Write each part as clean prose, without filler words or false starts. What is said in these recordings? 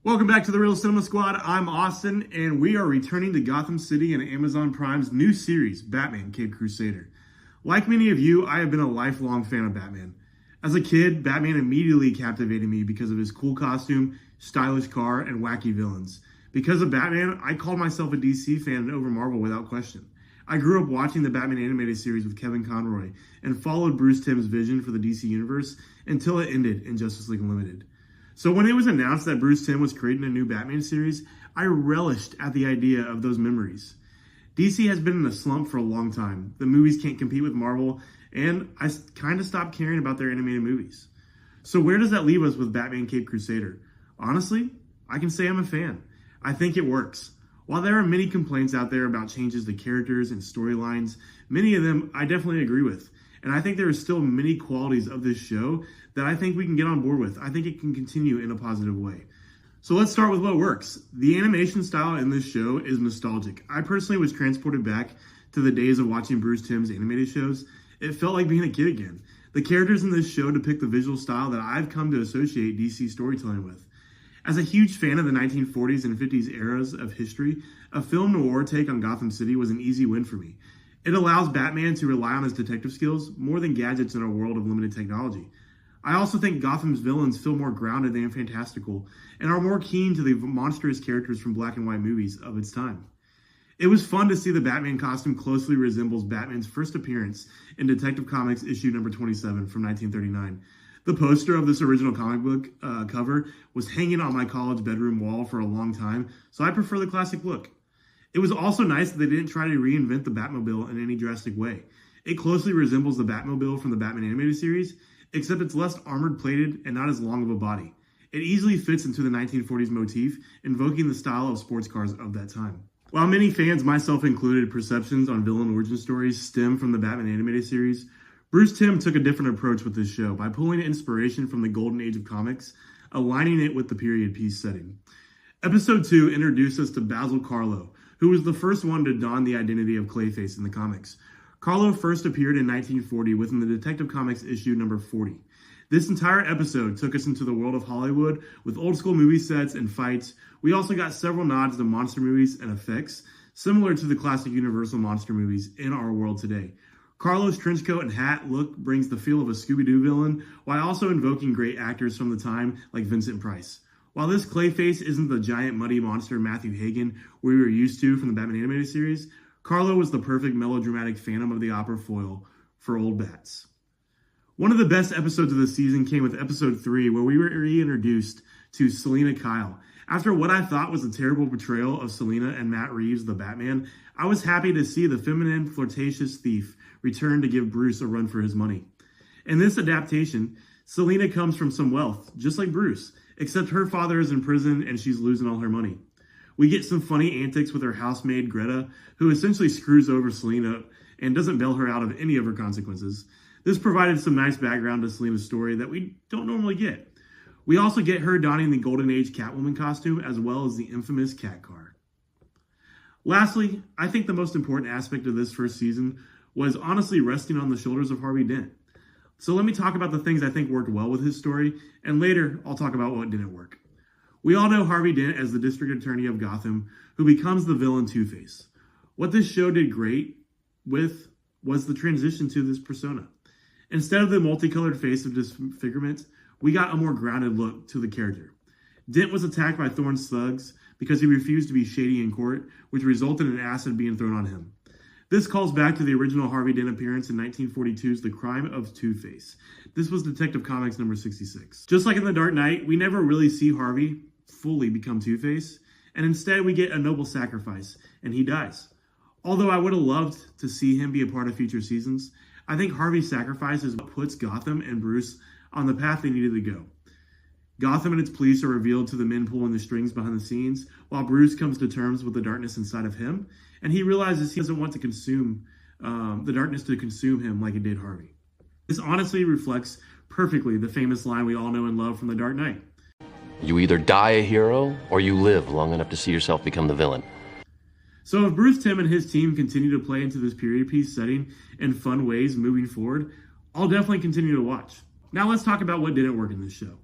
Welcome back to the Real Cinema Squad. I'm Austin, and we are returning to Gotham City and Amazon Prime's new series, Batman: Caped Crusader. Like many of you, I have been a lifelong fan of Batman. As a kid, Batman immediately captivated me because of his cool costume, stylish car, and wacky villains. Because of Batman, I called myself a DC fan over Marvel without question. I grew up watching the Batman animated series with Kevin Conroy and followed Bruce Timm's vision for the DC Universe until it ended in Justice League Unlimited. So when it was announced that Bruce Timm was creating a new Batman series, I relished at the idea of those memories. DC has been in a slump for a long time. The movies can't compete with Marvel, and I kind of stopped caring about their animated movies. So where does that leave us with Batman: Caped Crusader? Honestly, I can say I'm a fan. I think it works. While there are many complaints out there about changes to characters and storylines, many of them I definitely agree with. And I think there are still many qualities of this show that I think we can get on board with. I think it can continue in a positive way. So let's start with what works. The animation style in this show is nostalgic. I personally was transported back to the days of watching Bruce Timm's animated shows. It felt like being a kid again. The characters in this show depict the visual style that I've come to associate DC storytelling with. As a huge fan of the 1940s and 50s eras of history, a film noir take on Gotham City was an easy win for me. It allows Batman to rely on his detective skills more than gadgets in a world of limited technology. I also think Gotham's villains feel more grounded and fantastical, and are more keen to the monstrous characters from black and white movies of its time. It was fun to see the Batman costume closely resembles Batman's first appearance in Detective Comics issue number 27 from 1939. The poster of this original comic book cover was hanging on my college bedroom wall for a long time, so I prefer the classic look. It was also nice that they didn't try to reinvent the Batmobile in any drastic way. It closely resembles the Batmobile from the Batman animated series, except it's less armored plated and not as long of a body. It easily fits into the 1940s motif, invoking the style of sports cars of that time. While many fans, myself included, perceptions on villain origin stories stem from the Batman animated series, Bruce Timm took a different approach with this show by pulling inspiration from the golden age of comics, aligning it with the period piece setting. Episode 2 introduced us to Basil Karlo, who was the first one to don the identity of Clayface in the comics. Karlo first appeared in 1940 within the Detective Comics issue number 40. This entire episode took us into the world of Hollywood with old school movie sets and fights. We also got several nods to monster movies and effects, similar to the classic Universal monster movies in our world today. Karlo's trench coat and hat look brings the feel of a Scooby-Doo villain, while also invoking great actors from the time like Vincent Price. While this Clayface isn't the giant muddy monster Matthew Hagen we were used to from the Batman animated series, Karlo was the perfect melodramatic Phantom of the Opera foil for old bats. One of the best episodes of the season came with episode 3, where we were reintroduced to Selina Kyle. After what I thought was a terrible portrayal of Selina and Matt Reeves' The Batman, I was happy to see the feminine, flirtatious thief return to give Bruce a run for his money. In this adaptation, Selina comes from some wealth, just like Bruce, except her father is in prison and she's losing all her money. We get some funny antics with her housemaid, Greta, who essentially screws over Selina and doesn't bail her out of any of her consequences. This provided some nice background to Selina's story that we don't normally get. We also get her donning the Golden Age Catwoman costume, as well as the infamous cat car. Lastly, I think the most important aspect of this first season was honestly resting on the shoulders of Harvey Dent. So let me talk about the things I think worked well with his story, and later I'll talk about what didn't work. We all know Harvey Dent as the district attorney of Gotham, who becomes the villain Two-Face. What this show did great with was the transition to this persona. Instead of the multicolored face of disfigurement, we got a more grounded look to the character. Dent was attacked by Thorne's thugs because he refused to be shady in court, which resulted in acid being thrown on him. This calls back to the original Harvey Dent appearance in 1942's The Crime of Two-Face. This was Detective Comics number 66. Just like in The Dark Knight, we never really see Harvey fully become Two-Face, and instead we get a noble sacrifice, and he dies. Although I would have loved to see him be a part of future seasons, I think Harvey's sacrifice is what puts Gotham and Bruce on the path they needed to go. Gotham and its police are revealed to the men pulling the strings behind the scenes, while Bruce comes to terms with the darkness inside of him, and he realizes he doesn't want to consume the darkness to consume him like it did Harvey. This honestly reflects perfectly the famous line we all know and love from The Dark Knight. You either die a hero, or you live long enough to see yourself become the villain. So if Bruce Timm and his team continue to play into this period piece setting in fun ways moving forward, I'll definitely continue to watch. Now let's talk about what didn't work in this show.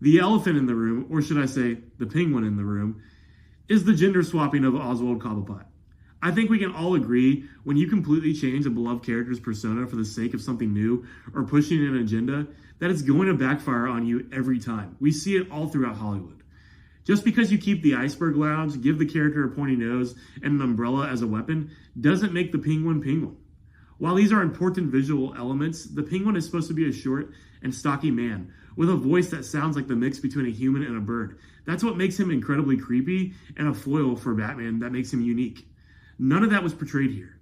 The elephant in the room, or should I say the penguin in the room, is the gender swapping of Oswald Cobblepot. I think we can all agree when you completely change a beloved character's persona for the sake of something new or pushing an agenda, that it's going to backfire on you every time. We see it all throughout Hollywood. Just because you keep the iceberg lounge, give the character a pointy nose, and an umbrella as a weapon, doesn't make the penguin penguin. While these are important visual elements, the penguin is supposed to be a short and stocky man with a voice that sounds like the mix between a human and a bird. That's what makes him incredibly creepy and a foil for Batman that makes him unique. None of that was portrayed here.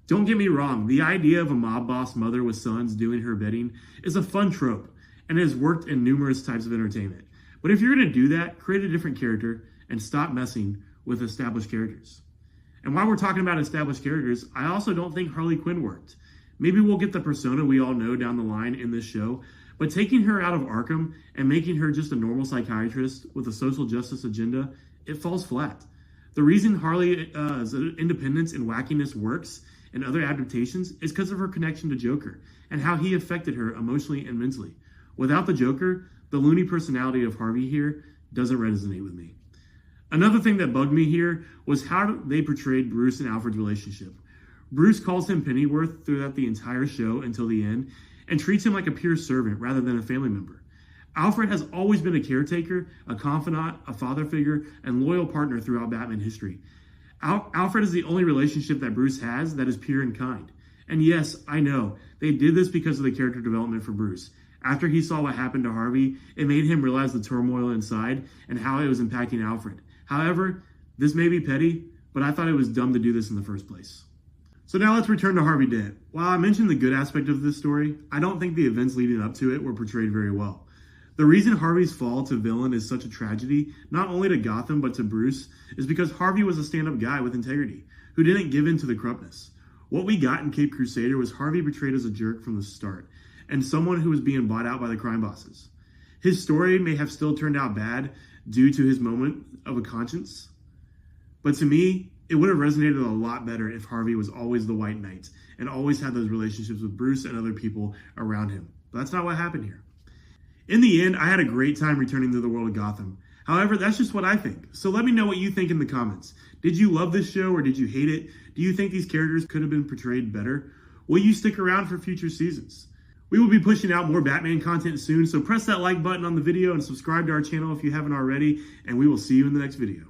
Don't get me wrong, the idea of a mob boss mother with sons doing her bidding is a fun trope and has worked in numerous types of entertainment. But if you're going to do that, create a different character and stop messing with established characters. And while we're talking about established characters, I also don't think Harley Quinn worked. Maybe we'll get the persona we all know down the line in this show, but taking her out of Arkham and making her just a normal psychiatrist with a social justice agenda, it falls flat. The reason Harley's independence and wackiness works in other adaptations is because of her connection to Joker and how he affected her emotionally and mentally. Without the Joker, the loony personality of Harvey here doesn't resonate with me. Another thing that bugged me here was how they portrayed Bruce and Alfred's relationship. Bruce calls him Pennyworth throughout the entire show until the end and treats him like a pure servant rather than a family member. Alfred has always been a caretaker, a confidant, a father figure, and loyal partner throughout Batman history. Alfred is the only relationship that Bruce has that is pure and kind. And yes, I know, they did this because of the character development for Bruce. After he saw what happened to Harvey, it made him realize the turmoil inside and how it was impacting Alfred. However, this may be petty, but I thought it was dumb to do this in the first place. So now let's return to Harvey Dent. While I mentioned the good aspect of this story, I don't think the events leading up to it were portrayed very well. The reason Harvey's fall to villain is such a tragedy, not only to Gotham but to Bruce, is because Harvey was a stand-up guy with integrity, who didn't give in to the corruptness. What we got in Caped Crusader was Harvey portrayed as a jerk from the start, and someone who was being bought out by the crime bosses. His story may have still turned out bad due to his moment of a conscience, but to me, it would have resonated a lot better if Harvey was always the White Knight and always had those relationships with Bruce and other people around him. But that's not what happened here. In the end, I had a great time returning to the world of Gotham. However, that's just what I think. So let me know what you think in the comments. Did you love this show or did you hate it? Do you think these characters could have been portrayed better? Will you stick around for future seasons? We will be pushing out more Batman content soon, so press that like button on the video and subscribe to our channel if you haven't already, and we will see you in the next video.